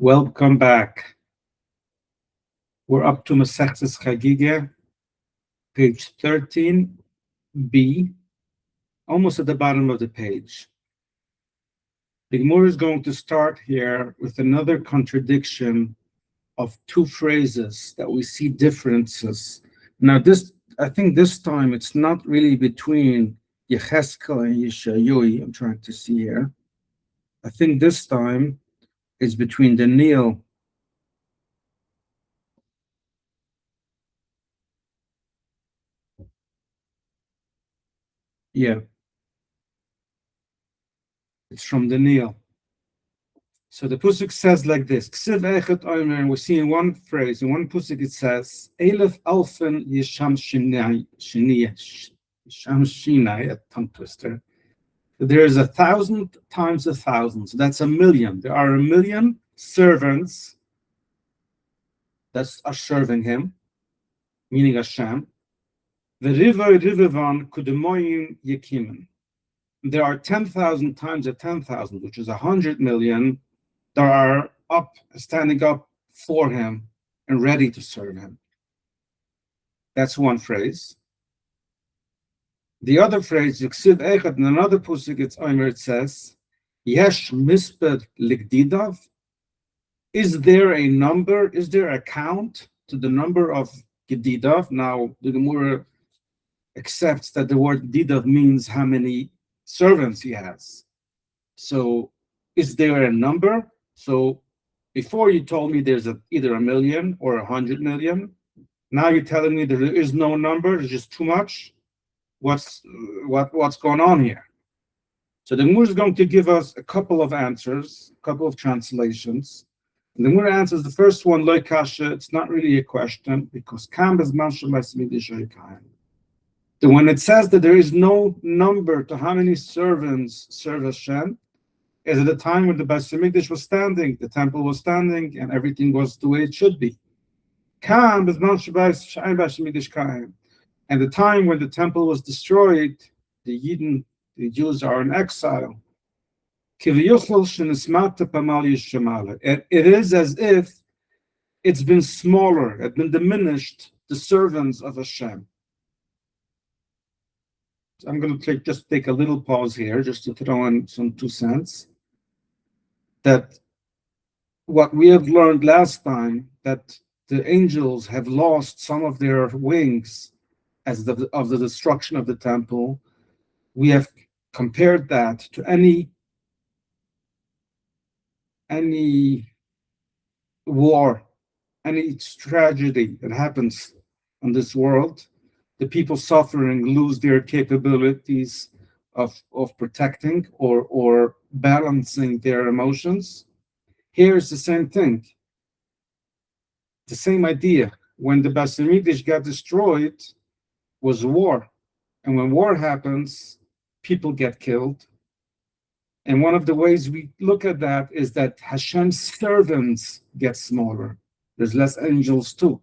Welcome back. We're up to Masechtas Chagigah, page 13b, almost at the bottom of the page. The Gemara is going to start here with another contradiction of two phrases that we see differences. Now, I think this time it's not really between Yecheskel and Yeshayahu. I'm trying to see here. I think this time it's between Daniel it's from Daniel. So the Pusuk says like this. We see in one phrase, in one Pusuk it says, Elef Alfen Yesham Shinai, a tongue twister. There is 1,000 times 1,000. So that's 1,000,000. There are 1,000,000 servants that are serving him, meaning Hashem. The Rivan Kudemoyin Yekimen. There are 10,000 times 10,000, which is 100 million, that are standing up for him and ready to serve him. That's one phrase. The other phrase, in another pusuk, it says, Yesh misper ligdidav. Is there a number? Is there a count to the number of gedidav? Now, the Gemara accepts that the word didav means how many servants he has. So, is there a number? So, before you told me there's either 1,000,000 or 100 million. Now you're telling me there is no number. It's just too much. What's going on here? So the Gemara is going to give us a couple of answers, a couple of translations. And the Gemara answers the first one, Lo kasha. It's not really a question because kam bezman shemaysim yidishoykaim. When it says that there is no number to how many servants serve Hashem, is at the time when the Beis Hamikdash was standing, the temple was standing, and everything was the way it should be. Kam bezman shemaysim yidishkaim. And the time when the temple was destroyed, the Jews are in exile. It is as if it's been smaller, it's been diminished, the servants of Hashem. So I'm going to just take a little pause here, just to throw in some 2 cents. That what we have learned last time, that the angels have lost some of their wings of the destruction of the temple, we have compared that to any war, any tragedy that happens in this world. The people suffering lose their capabilities of protecting or balancing their emotions. Here's the same thing, the same idea. When the Beis Hamikdash got destroyed, was war. And when war happens, people get killed. And one of the ways we look at that is that Hashem's servants get smaller. There's less angels too.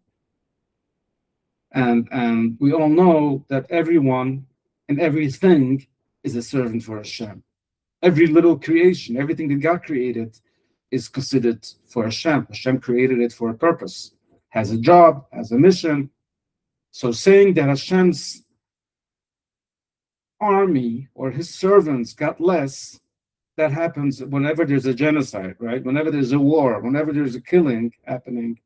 And we all know that everyone and everything is a servant for Hashem. Every little creation, everything that God created is considered for Hashem. Hashem created it for a purpose, has a job, has a mission. So saying that Hashem's army or his servants got less, that happens whenever there's a genocide, right? Whenever there's a war, whenever there's a killing happening,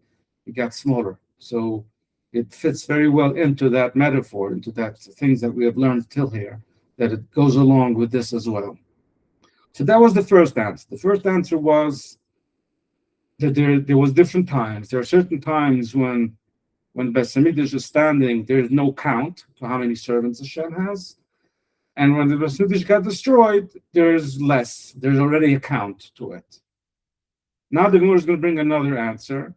it got smaller. So it fits very well into that metaphor, into that things that we have learned till here, that it goes along with this as well. So that was the first answer. The first answer was that there was different times. There are certain times when Beis Hamikdash is standing, there is no count to how many servants Hashem has. And when the Beis Hamikdash got destroyed, there is less. There's already a count to it. Now the Gemara is going to bring another answer.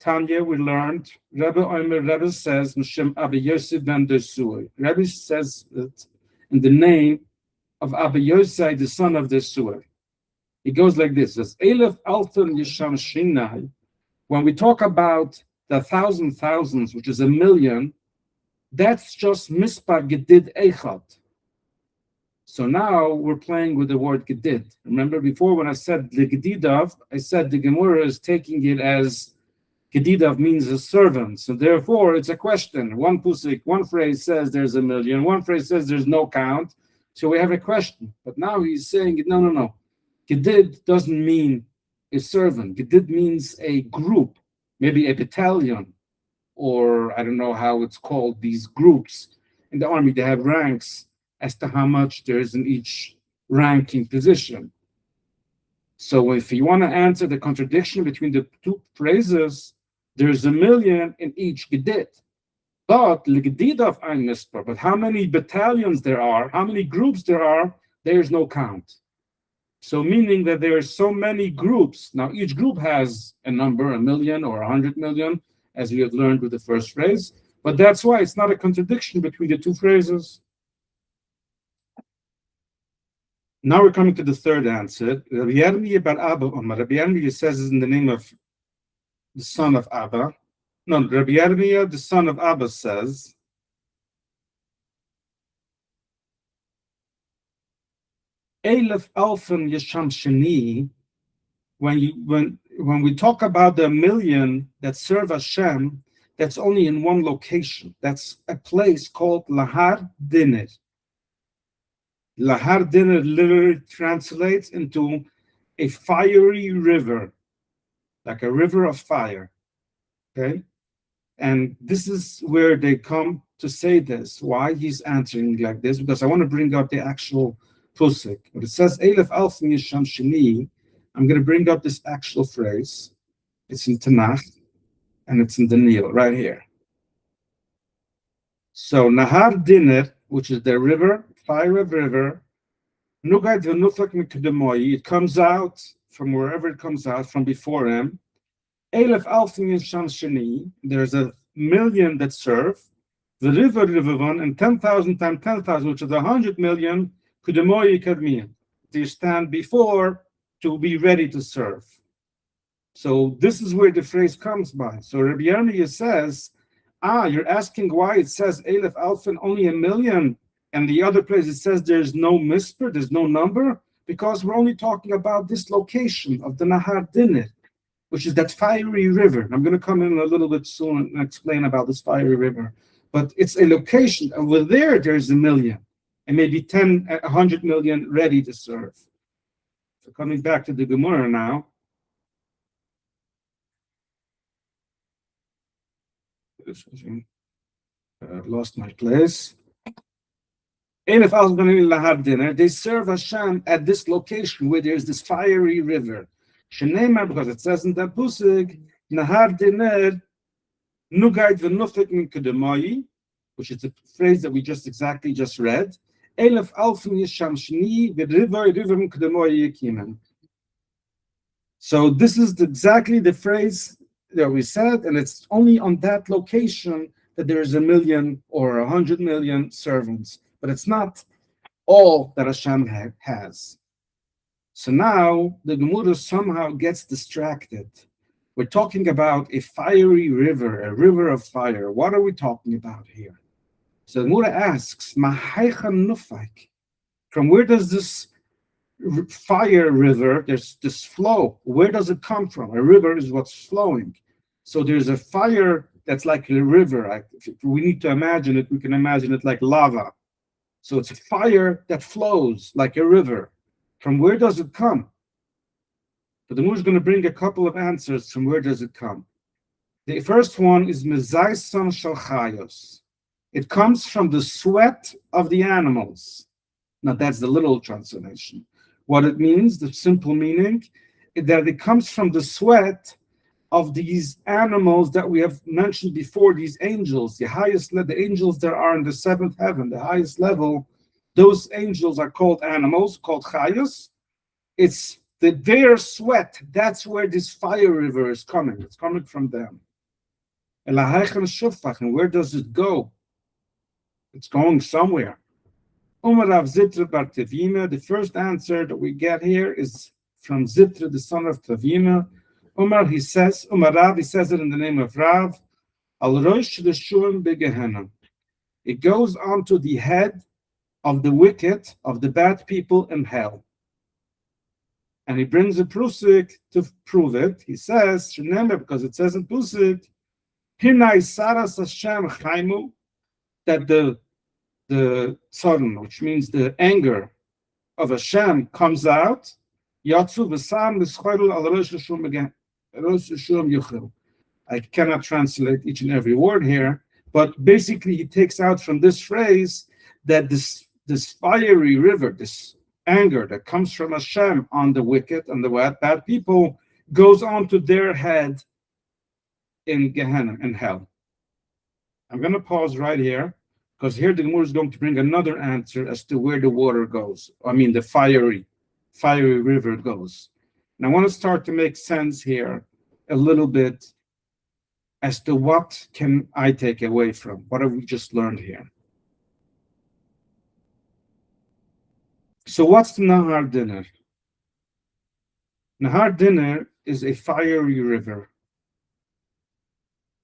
Tanya, we learned, Rebbe says, Abba Yosef ben Desui. Rebbe says it in the name of Abba Yosef, the son of Desui. It goes like this: as Elef Alton Yesham Shinai. When we talk about the thousands, which is 1,000,000, that's just mispar gedid echad. So now we're playing with the word gedid. Remember before when I said the gedidav, I said the Gemara is taking it as gedidav means a servant. So therefore it's a question. One pusik, one phrase says there's a million, one phrase says there's no count. So we have a question. But now he's saying, no. Gedid doesn't mean a servant. Gedid means a group, maybe a battalion, or I don't know how it's called, these groups. In the army, they have ranks as to how much there is in each ranking position. So if you want to answer the contradiction between the two phrases, there's a million in each gedid. But but how many battalions there are, how many groups there are, there's no count. So meaning that there are so many groups. Now each group has a number, 1 million or 100 million, as we have learned with the first phrase. But that's why it's not a contradiction between the two phrases. Now we're coming to the third answer. Rabbi Yirmiyah says is in the name of the son of Abba. No, Rabbi Yirmiyah, the son of Abba, says, Elef Alfen Yesham Sheni, when we talk about the million that serve Hashem, that's only in one location. That's a place called Lahar Dinner. Lahar Dinner literally translates into a fiery river, like a river of fire. Okay? And this is where they come to say this. Why he's answering like this? Because I want to bring up the actual pusik. When it says Elef Alfen Yesham Sheni, I'm going to bring up this actual phrase. It's in Tanakh, and it's in the Nil, right here. So Nahar Dinner, which is the river, fire of river, it comes out from wherever it comes out, from before him. Elef Alfen Yesham Sheni, there's a million that serve. The river one, and 10,000 times 10,000, which is 100 million, they stand before to be ready to serve. So this is where the phrase comes by. So Rabbi Yirmiyah says, you're asking why it says Elef Alfen, only 1 million, and the other place it says there's no misper, there's no number, because we're only talking about this location of the Nahar Dinner, which is that fiery river. I'm going to come in a little bit soon and explain about this fiery river. But it's a location. Over there's 1 million, and maybe 100 million ready to serve. So coming back to the Gemara now. Lost my place. They serve Hashem at this location where there's this fiery river. Because it says in the pusik, Nahar Diner Nugait v'nufik min kedemai, which is the phrase that we just read. Elef Alfen Yesham Sheni v'river min kedemai yakimen. So this is exactly the phrase that we said, and it's only on that location that there is 1 million or 100 million servants. But it's not all that Hashem has. So now the Gemara somehow gets distracted. We're talking about a fiery river, a river of fire. What are we talking about here? So the Gemara asks, from where does this fire river, there's this flow, where does it come from? A river is what's flowing. So there's a fire that's like a river. If we need to imagine it, we can imagine it like lava. So it's a fire that flows like a river. From where does it come? But the Gemara is going to bring a couple of answers from where does it come. The first one is Mezaisan Shalchayos. It comes from the sweat of the animals. Now that's the literal translation. What it means, the simple meaning, is that it comes from the sweat of these animals that we have mentioned before, these angels, the angels that are in the seventh heaven, the highest level. Those angels are called animals, called chayos. It's their sweat. That's where this fire river is coming. It's coming from them. And where does it go? It's going somewhere. The first answer that we get here is from Zitra, the son of Tavima. Rav, he says it in the name of Rav. Al Rosh L'Shuim Begehenna. It goes onto the head of the wicked, of the bad people in hell. And he brings a Pusik to prove it. He says, remember, because it says in Pusik, Hinai Saras Hashem Chaimu, that the tzarun, which means the anger of Hashem, comes out. Yatsu v'sam l'schoidel al rosh hashum again. Rosh hashum yuchel. I cannot translate each and every word here, but basically he takes out from this phrase that this fiery river, this anger that comes from Hashem on the wicked and the bad people, goes onto their head in Gehenna, in hell. I'm going to pause right here, because here the Gemara is going to bring another answer as to where the water goes. I mean, the fiery river goes. And I want to start to make sense here a little bit as to what can I take away from what have we just learned here. So what's the Nahar Dinner? Nahar Dinner is a fiery river.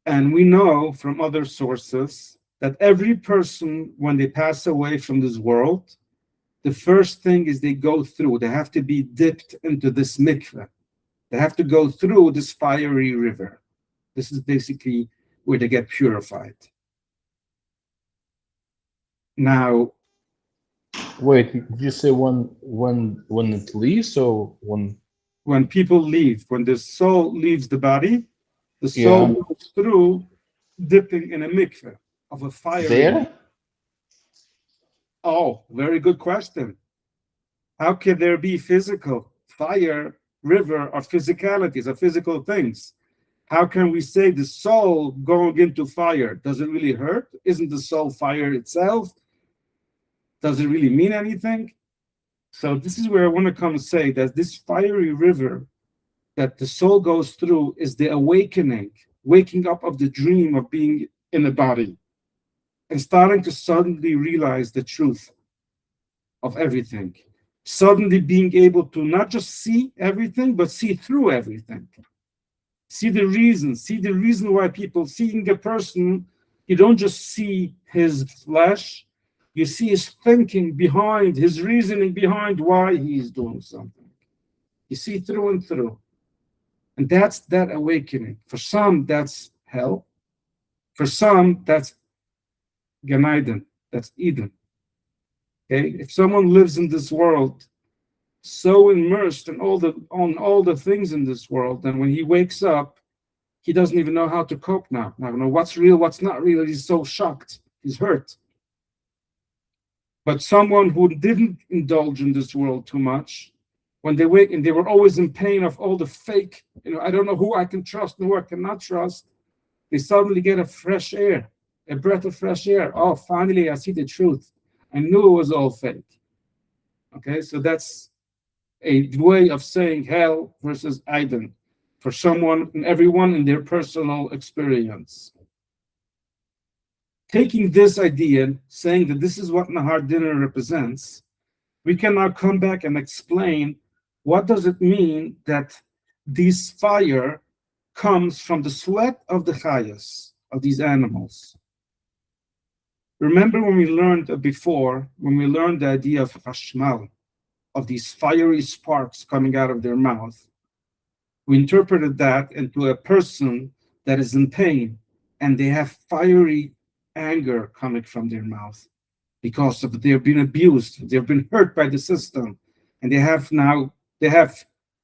And we know from other sources that every person, when they pass away from this world, the first thing is they go through, they have to be dipped into this mikveh. They have to go through this fiery river. This is basically where they get purified. Now, wait, did you say when it leaves, or when people leave, when the soul leaves the body, the soul moves through dipping in a mikveh of a fire. There? Oh, very good question. How can there be physical? Fire, river are physicalities, are physical things. How can we say the soul going into fire? Does it really hurt? Isn't the soul fire itself? Does it really mean anything? So this is where I want to come and say that this fiery river that the soul goes through is the awakening, waking up of the dream of being in a body and starting to suddenly realize the truth of everything. Suddenly being able to not just see everything, but see through everything. See the reason why people, seeing a person, you don't just see his flesh, you see his thinking behind, his reasoning behind why he's doing something. You see through and through. And that's that awakening. For some, that's hell. For some, that's Gan Eden, that's Eden. Okay, if someone lives in this world so immersed in all the things in this world, then when he wakes up, he doesn't even know how to cope now. I don't know what's real, what's not real. He's so shocked, he's hurt. But someone who didn't indulge in this world too much, when they wake and they were always in pain of all the fake, I don't know who I can trust and who I cannot trust, they suddenly get a fresh air, a breath of fresh air. Oh, finally, I see the truth. I knew it was all fake. Okay, so that's a way of saying hell versus Eden for someone and everyone in their personal experience. Taking this idea, saying that this is what Nahar Dinner represents, we can now come back and explain what does it mean that this fire comes from the sweat of the chayas, of these animals. Remember when we learned before, when we learned the idea of hashmal, of these fiery sparks coming out of their mouth, we interpreted that into a person that is in pain and they have fiery anger coming from their mouth because of they've been abused, they've been hurt by the system, and they have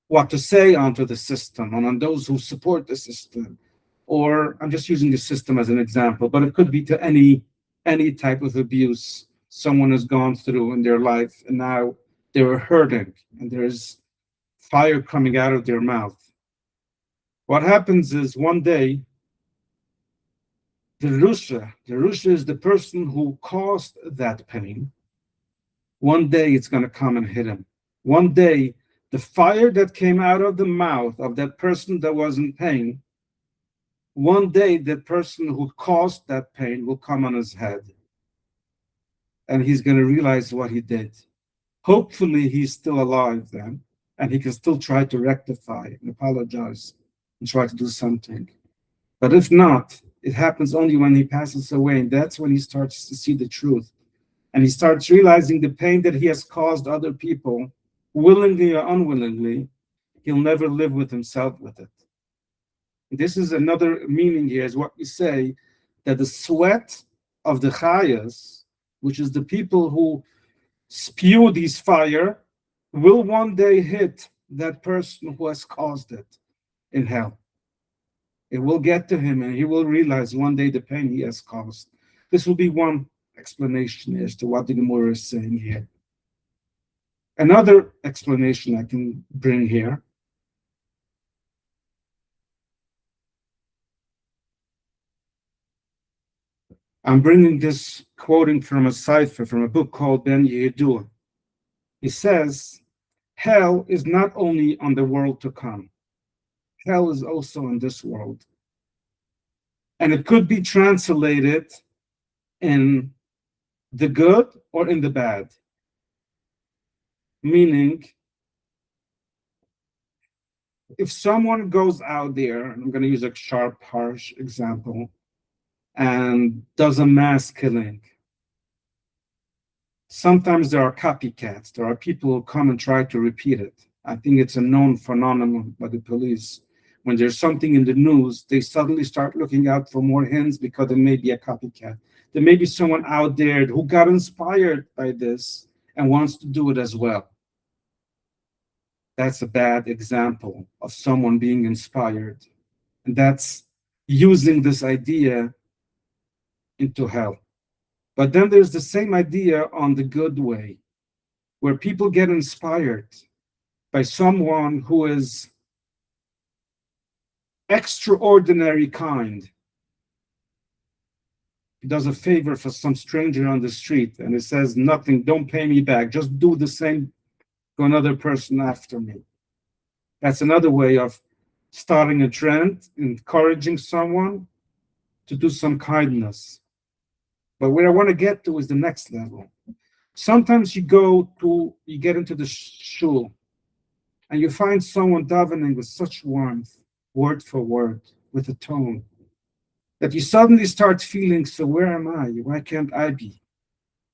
what to say onto the system and on those who support the system. Or I'm just using the system as an example, but it could be to any type of abuse someone has gone through in their life, and now they're hurting and there's fire coming out of their mouth. What happens is one day, the Rusha is the person who caused that pain. One day it's going to come and hit him. One day, the fire that came out of the mouth of that person that was in pain, one day that person who caused that pain will come on his head. And he's going to realize what he did. Hopefully he's still alive then, and he can still try to rectify and apologize and try to do something. But if not, it happens only when he passes away, and that's when he starts to see the truth. and he starts realizing the pain that he has caused other people, willingly or unwillingly, he'll never live with himself with it. This is another meaning here, is what we say, that the sweat of the chayas, which is the people who spew these fire, will one day hit that person who has caused it in hell. It will get to him, and he will realize one day the pain he has caused. This will be one explanation as to what the Gemara is saying here. Another explanation I can bring here. I'm bringing this quoting from a cipher, from a book called Ben Yehudah. He says, hell is not only on the world to come. Hell is also in this world. And it could be translated in the good or in the bad. Meaning, if someone goes out there, and I'm going to use a sharp, harsh example, and does a mass killing, sometimes there are copycats. There are people who come and try to repeat it. I think it's a known phenomenon by the police. When there's something in the news, they suddenly start looking out for more hints because there may be a copycat. There may be someone out there who got inspired by this and wants to do it as well. That's a bad example of someone being inspired. And that's using this idea into hell. But then there's the same idea on the good way, where people get inspired by someone who is extraordinary kind. He does a favor for some stranger on the street and it says, nothing, don't pay me back, just do the same to another person after me. That's another way of starting a trend, encouraging someone to do some kindness. But where I want to get to is the next level. Sometimes you get into the shul and you find someone davening with such warmth, word for word, with a tone, that you suddenly start feeling, so where am I? Why can't I be?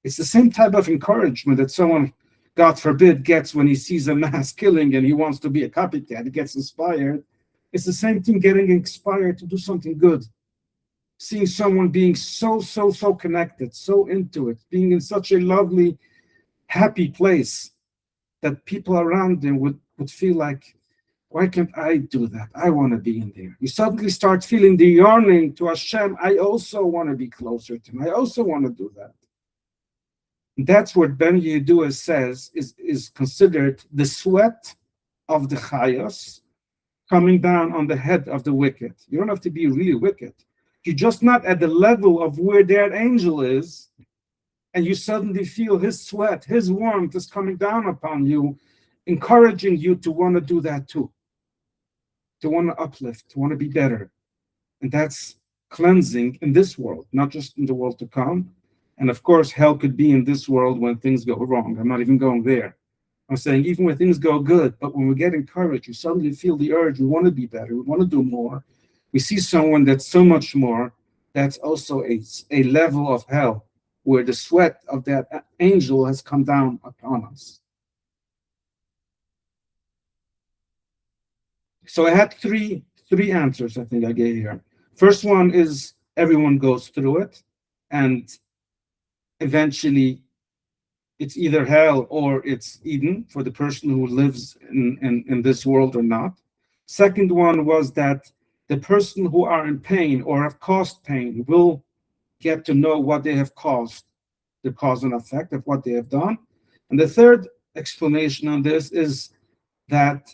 It's the same type of encouragement that someone, God forbid, gets when he sees a mass killing and he wants to be a copycat. He gets inspired. It's the same thing, getting inspired to do something good. Seeing someone being so connected, so into it, being in such a lovely, happy place that people around them would feel like, why can't I do that? I want to be in there. You suddenly start feeling the yearning to Hashem. I also want to be closer to him. I also want to do that. And that's what Ben Yehudah says is considered the sweat of the chayos coming down on the head of the wicked. You don't have to be really wicked. You're just not at the level of where that angel is, and you suddenly feel his sweat, his warmth is coming down upon you, encouraging you to want to do that too, to want to uplift, to want to be better. And that's cleansing in this world, not just in the world to come. And of course, hell could be in this world when things go wrong. I'm not even going there. I'm saying even when things go good, but when we get encouraged, you suddenly feel the urge, we want to be better, we want to do more. We see someone that's so much more, that's also a level of hell where the sweat of that angel has come down upon us. So I had three answers I think I gave here. First one is everyone goes through it, and eventually it's either hell or it's Eden for the person who lives in this world or not. Second one was that the person who are in pain or have caused pain will get to know what they have caused, the cause and effect of what they have done. And the third explanation on this is that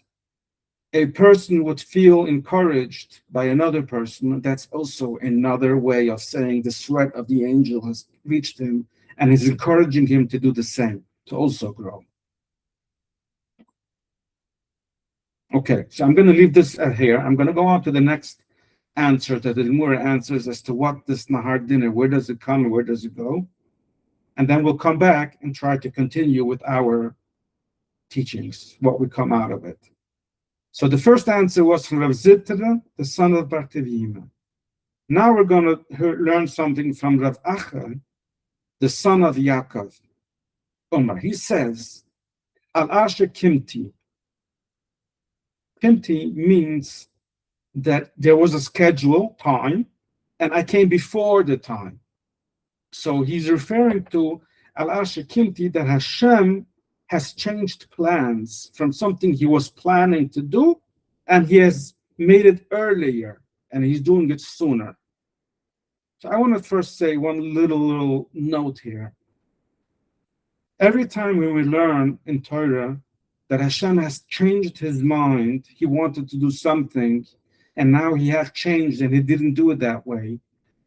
a person would feel encouraged by another person. That's also another way of saying the sweat of the angel has reached him and is encouraging him to do the same, to also grow. Okay, so I'm going to leave this here. I'm going to go on to the next answer that the Gemara answers as to what this Nahar dinner, where does it come and where does it go? And then we'll come back and try to continue with our teachings, what would come out of it. So the first answer was from Rav Zitra, the son of Bartevima. Now we're going to learn something from Rav Acha, the son of Yaakov, Omar, he says, Al-Asher Kimti. Kimti means that there was a schedule, time, and I came before the time. So he's referring to Al-Asher Kimti, that Hashem has changed plans from something he was planning to do, and he has made it earlier, and he's doing it sooner. So I want to first say one little note here. Every time when we learn in Torah that Hashem has changed his mind, he wanted to do something, and now he has changed and he didn't do it that way,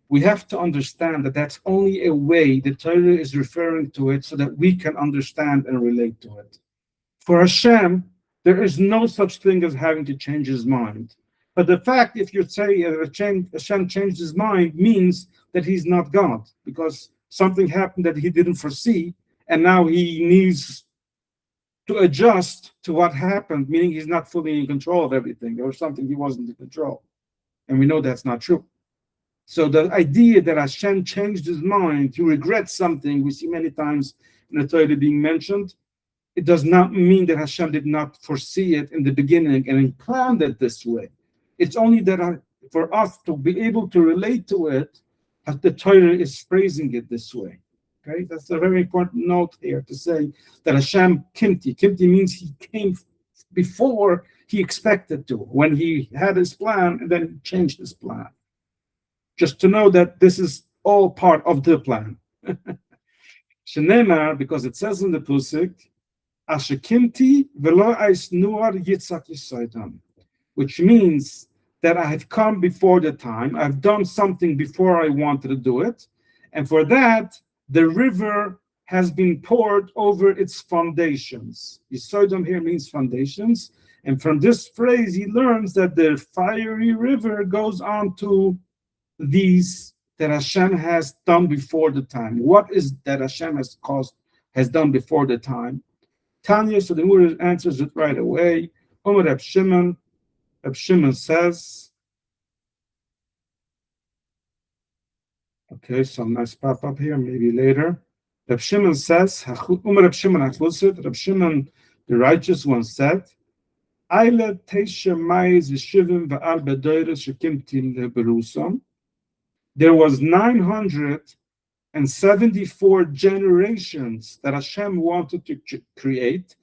we have to understand that that's only a way the Torah is referring to it so that we can understand and relate to it. For Hashem, there is no such thing as having to change his mind. But the fact, if you say Hashem changed his mind, means that he's not God, because something happened that he didn't foresee, and now he needs to adjust to what happened, meaning he's not fully in control of everything. There was something he wasn't in control. And we know that's not true. So the idea that Hashem changed his mind to regret something, we see many times in the Torah being mentioned, it does not mean that Hashem did not foresee it in the beginning and he planned it this way. It's only that for us to be able to relate to it, the Torah is phrasing it this way. Okay, that's a very important note here to say that Hashem Kimti. Kimti means he came before he expected to, when he had his plan and then he changed his plan. Just to know that this is all part of the plan. Shenemar, because it says in the Pusik, Asher Kimti velo ais nuar yitzak yisaydam, which means that I have come before the time, I've done something before I wanted to do it, and for that, the river has been poured over its foundations. Yisaydam here means foundations, and from this phrase, he learns that the fiery river goes on to these that Hashem has done before the time. What is that Hashem has done before the time? Tanya, so the Gemara answers it right away. Omer Reb Shimon says, okay, some nice pop up here, maybe later. Reb Shimon says, Omer Reb Shimon Achlusit, Reb Shimon, the righteous one, said, Eile Teisha Maiz Yeshivim Va'al Bedoyres Shekimti Leberusam. There was 974 generations that Hashem wanted to create,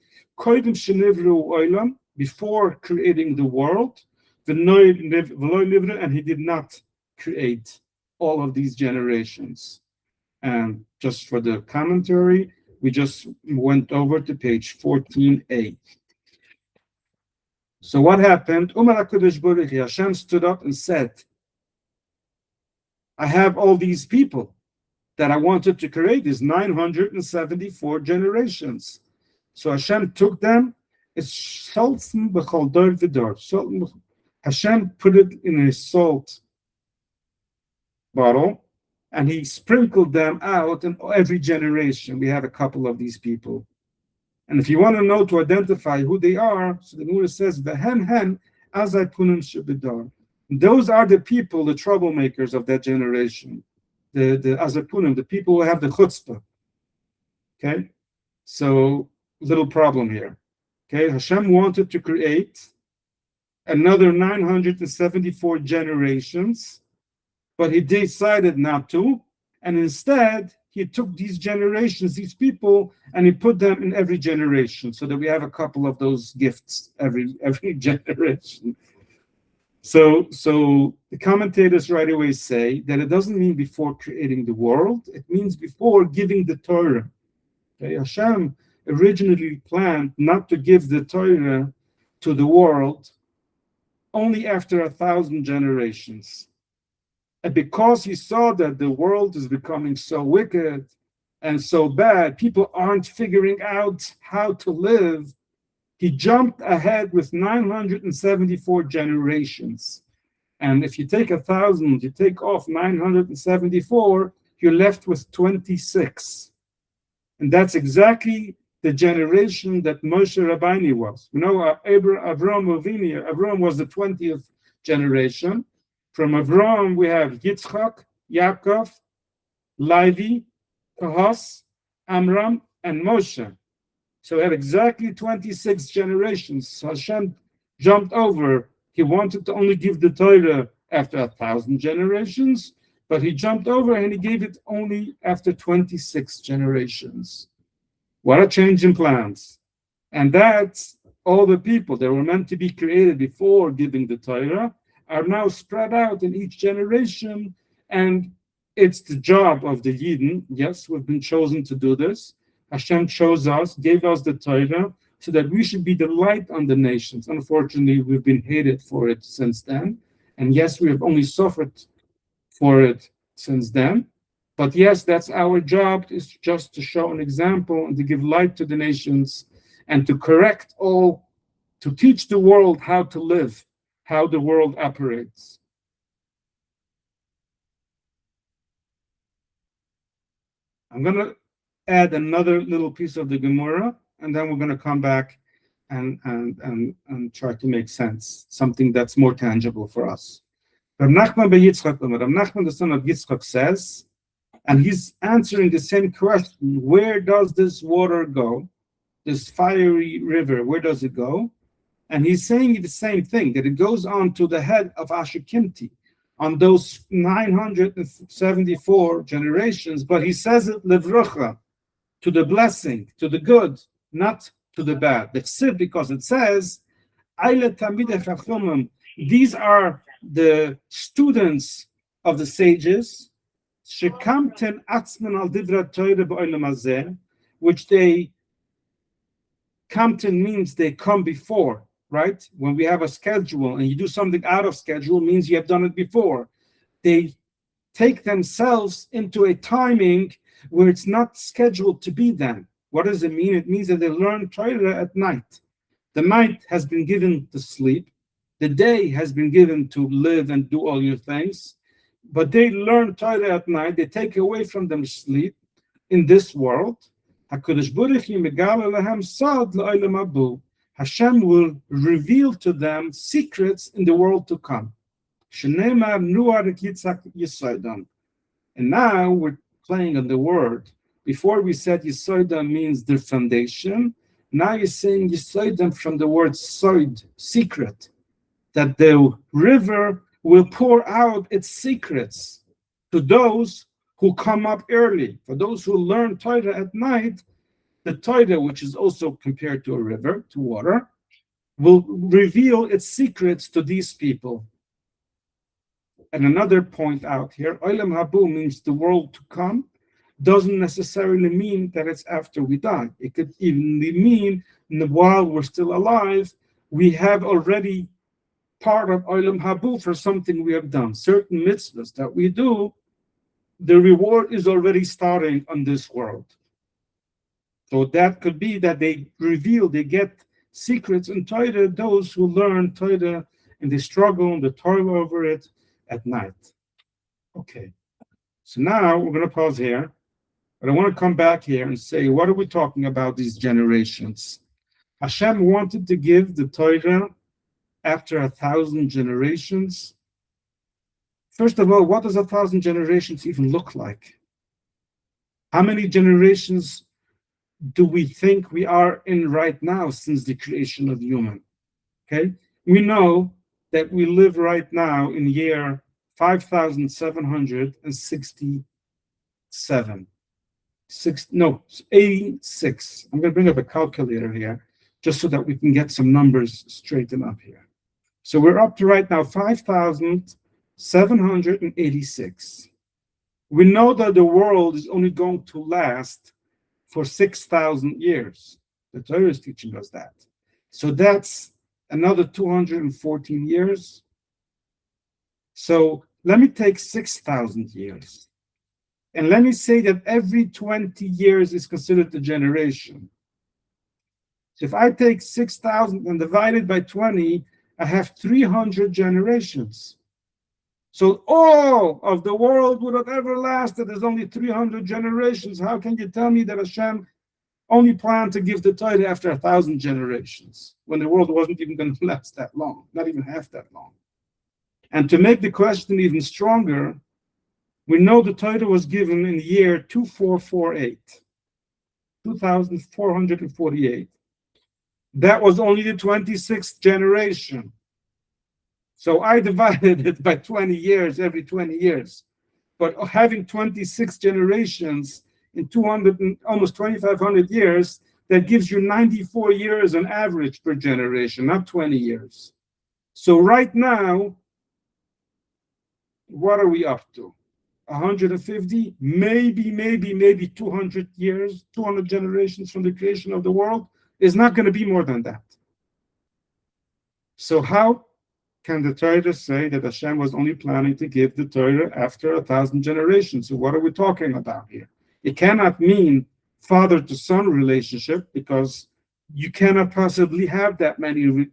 before creating the world, and he did not create all of these generations. And just for the commentary, we just went over to page 14a. So what happened? Umar HaKadosh Baruch Hu, Hashem stood up and said, I have all these people that I wanted to create, these 974 generations. So Hashem took them, Hashem put it in a salt bottle, and he sprinkled them out in every generation. We have a couple of these people. And if you want to know, to identify who they are, so the Gemara says, V'hen hen azai punim shebidar. Those are the people, the troublemakers of that generation, the azapunim, the people who have the chutzpah. Okay, so little problem here. Okay, Hashem wanted to create another 974 generations, but he decided not to, and instead he took these generations, these people, and he put them in every generation, so that we have a couple of those gifts every generation. So the commentators right away say that it doesn't mean before creating the world, it means before giving the Torah. Okay, Hashem originally planned not to give the Torah to the world only after 1,000 generations. And because he saw that the world is becoming so wicked and so bad, people aren't figuring out how to live, he jumped ahead with 974 generations. And if you take 1,000, you take off 974, you're left with 26. And that's exactly the generation that Moshe Rabbeinu was. You know, Avram was the 20th generation. From Avram, we have Yitzchak, Yaakov, Levi, Kahas, Amram, and Moshe. So we have exactly 26 generations. So Hashem jumped over. He wanted to only give the Torah after 1,000 generations, but he jumped over and he gave it only after 26 generations. What a change in plans. And that's all the people that were meant to be created before giving the Torah are now spread out in each generation. And it's the job of the Yidden. Yes, we've been chosen to do this. Hashem chose us, gave us the Torah, so that we should be the light on the nations. Unfortunately, we've been hated for it since then. And yes, we have only suffered for it since then. But yes, that's our job, is just to show an example and to give light to the nations and to correct all, to teach the world how to live, how the world operates. I'm going to add another little piece of the Gemara, and then we're going to come back and try to make sense, something that's more tangible for us. Rav Nachman the son of Yitzchak, says, and he's answering the same question, where does this water go? This fiery river, where does it go? And he's saying the same thing, that it goes on to the head of Ashikimti, on those 974 generations, but he says it levrucha, to the blessing, to the good, not to the bad. Because it says, these are the students of the sages, which they, kamten means they come before, right? When we have a schedule and you do something out of schedule, means you have done it before. They take themselves into a timing where it's not scheduled to be then. What does it mean? It means that they learn Torah at night. The night has been given to sleep. The day has been given to live and do all your things. But they learn Torah at night. They take away from them sleep in this world. Hashem will reveal to them secrets in the world to come. And now we're playing on the word. Before we said Yisoida means the foundation. Now you're saying Yisoida from the word soid, secret. That the river will pour out its secrets to those who come up early. For those who learn Torah at night, the Torah, which is also compared to a river, to water, will reveal its secrets to these people. And another point out here, Olam Habu means the world to come, doesn't necessarily mean that it's after we die. It could even mean while we're still alive, we have already part of Olam Habu for something we have done. Certain mitzvahs that we do, the reward is already starting on this world. So that could be that they reveal, they get secrets in Torah, those who learn Torah and they struggle and they toil over it at night. Okay, so now we're going to pause here, but I want to come back here and say, what are we talking about these generations? Hashem wanted to give the Torah after 1,000 generations. First of all, what does 1,000 generations even look like? How many generations do we think we are in right now since the creation of human? Okay, we know that we live right now in year 5,767. 86. I'm going to bring up a calculator here just so that we can get some numbers straightened up here. So we're up to right now 5,786. We know that the world is only going to last for 6,000 years. The Torah is teaching us that. So that's another 214 years. So let me take 6,000 years. And let me say that every 20 years is considered a generation. So if I take 6,000 and divide it by 20, I have 300 generations. So all of the world would have ever lasted. There's only 300 generations. How can you tell me that Hashem only planned to give the Torah after 1,000 generations, when the world wasn't even going to last that long, not even half that long? And to make the question even stronger, We know the Torah was given in the year 2448, 2448. That was only the 26th generation. So I divided it by 20 years, every 20 years. But having 26 generations in 200 and almost 2,500 years, that gives you 94 years on average per generation, not 20 years. So right now, what are we up to? 150, maybe 200 years, 200 generations from the creation of the world is not going to be more than that. So how can the Torah say that Hashem was only planning to give the Torah after 1,000 generations? So what are we talking about here? It cannot mean father to son relationship, because you cannot possibly have that many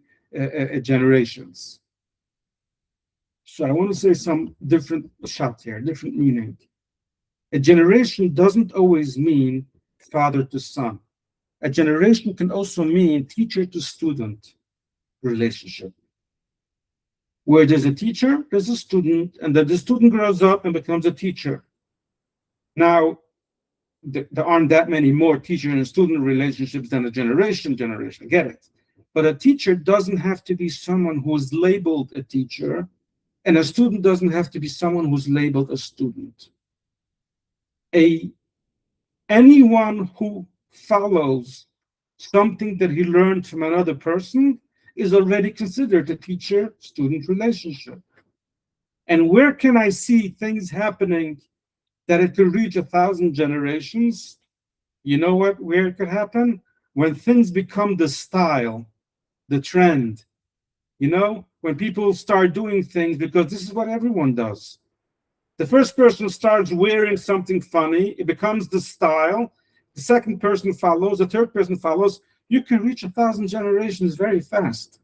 generations. So I want to say some different shot here, different meaning. A generation doesn't always mean father to son. A generation can also mean teacher to student relationship, where there's a teacher, there's a student, and then the student grows up and becomes a teacher. Now, there aren't that many more teacher and student relationships than a generation, I get it. But a teacher doesn't have to be someone who's labeled a teacher, and a student doesn't have to be someone who's labeled a student. Anyone who follows something that he learned from another person is already considered a teacher-student relationship. And where can I see things happening that it could reach 1,000 generations? You know what? Where it could happen? When things become the style, the trend. You know, when people start doing things because this is what everyone does. The first person starts wearing something funny, it becomes the style. The second person follows, the third person follows. You can reach 1,000 generations very fast.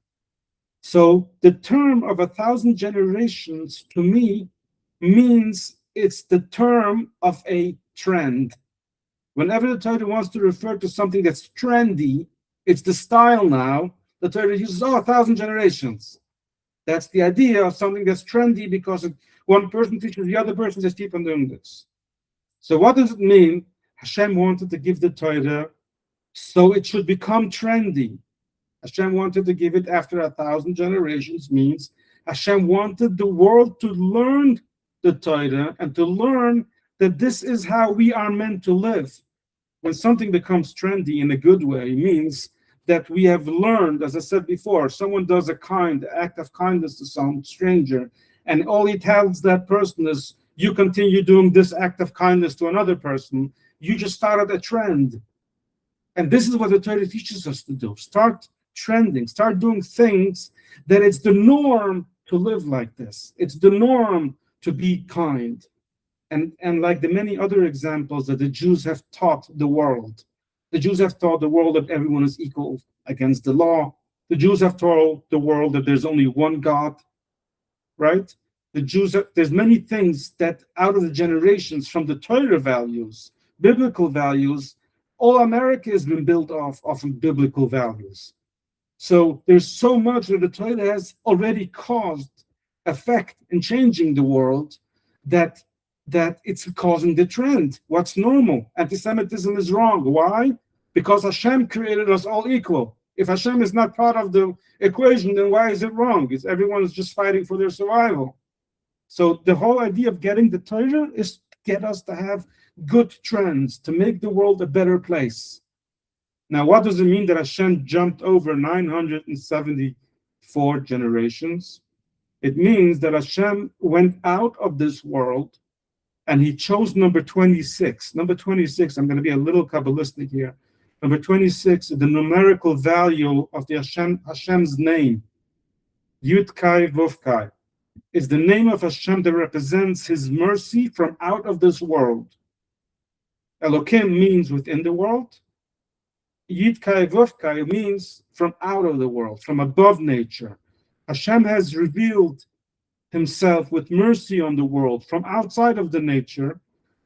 So the term of 1,000 generations to me means it's the term of a trend. Whenever the Torah wants to refer to something that's trendy, it's the style now. The Torah uses 1,000 generations. That's the idea of something that's trendy, because one person teaches the other person, just keep on doing this. So what does it mean? Hashem wanted to give the Torah so it should become trendy. Hashem wanted to give it after 1,000 generations, means Hashem wanted the world to learn the Torah and to learn that this is how we are meant to live. When something becomes trendy in a good way, it means that we have learned, as I said before, someone does a act of kindness to some stranger, and all he tells that person is, you continue doing this act of kindness to another person, you just started a trend. And this is what the Torah teaches us to do. Start trending, start doing things that it's the norm to live like this. It's the norm to be kind. And like the many other examples that the Jews have taught the world. The Jews have taught the world that everyone is equal against the law. The Jews have taught the world that there's only one God, right? There's many things that out of the generations from the Torah values, biblical values, all America has been built off of biblical values. So there's so much that the Torah has already caused effect in changing the world that it's causing the trend. What's normal? Anti-Semitism is wrong. Why? Because Hashem created us all equal. If Hashem is not part of the equation, then why is it wrong? It's everyone's just fighting for their survival. So the whole idea of getting the Torah is to get us to have good trends, to make the world a better place. Now, what does it mean that Hashem jumped over 974 generations? It means that Hashem went out of this world and he chose number 26. Number 26, I'm going to be a little Kabbalistic here. Number 26, the numerical value of the Hashem's name, Yud Kai Vov Kai, is the name of Hashem that represents his mercy from out of this world. Elokim means within the world. Yud Kai Vov Kai means from out of the world, from above nature. Hashem has revealed himself with mercy on the world from outside of the nature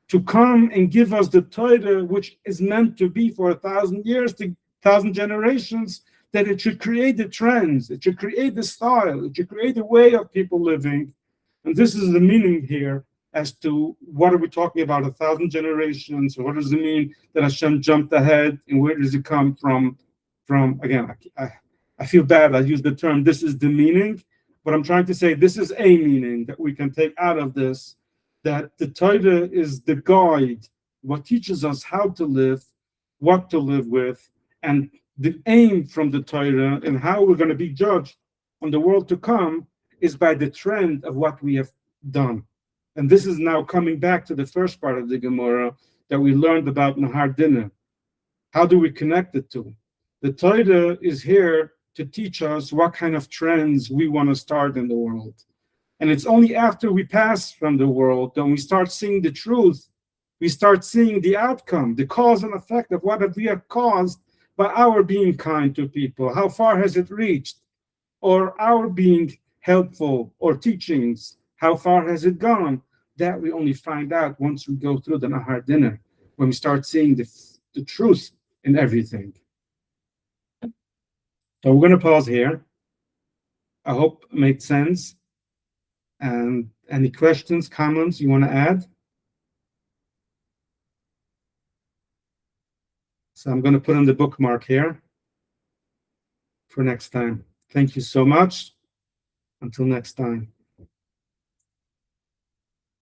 to come and give us the Torah, which is meant to be for 1,000 years, 1,000 generations, that it should create the trends, it should create the style, it should create the way of people living. And this is the meaning here. as to what are we talking about, 1,000 generations, or what does it mean that Hashem jumped ahead, and where does it come from? Again, I feel bad I use the term, this is the meaning, but I'm trying to say this is a meaning that we can take out of this, that the Torah is the guide, what teaches us how to live, what to live with, and the aim from the Torah and how we're going to be judged on the world to come is by the trend of what we have done. And this is now coming back to the first part of the Gemara that we learned about Nahar Dinner. How do we connect the two? The Torah is here to teach us what kind of trends we want to start in the world. And it's only after we pass from the world that we start seeing the truth, we start seeing the outcome, the cause and effect of what we have caused by our being kind to people. How far has it reached? Or our being helpful or teachings, how far has it gone? That we only find out once we go through the Nahar Dinner, when we start seeing the truth in everything. So we're going to pause here. I hope it made sense. And any questions, comments you want to add? So I'm going to put in the bookmark here for next time. Thank you so much. Until next time.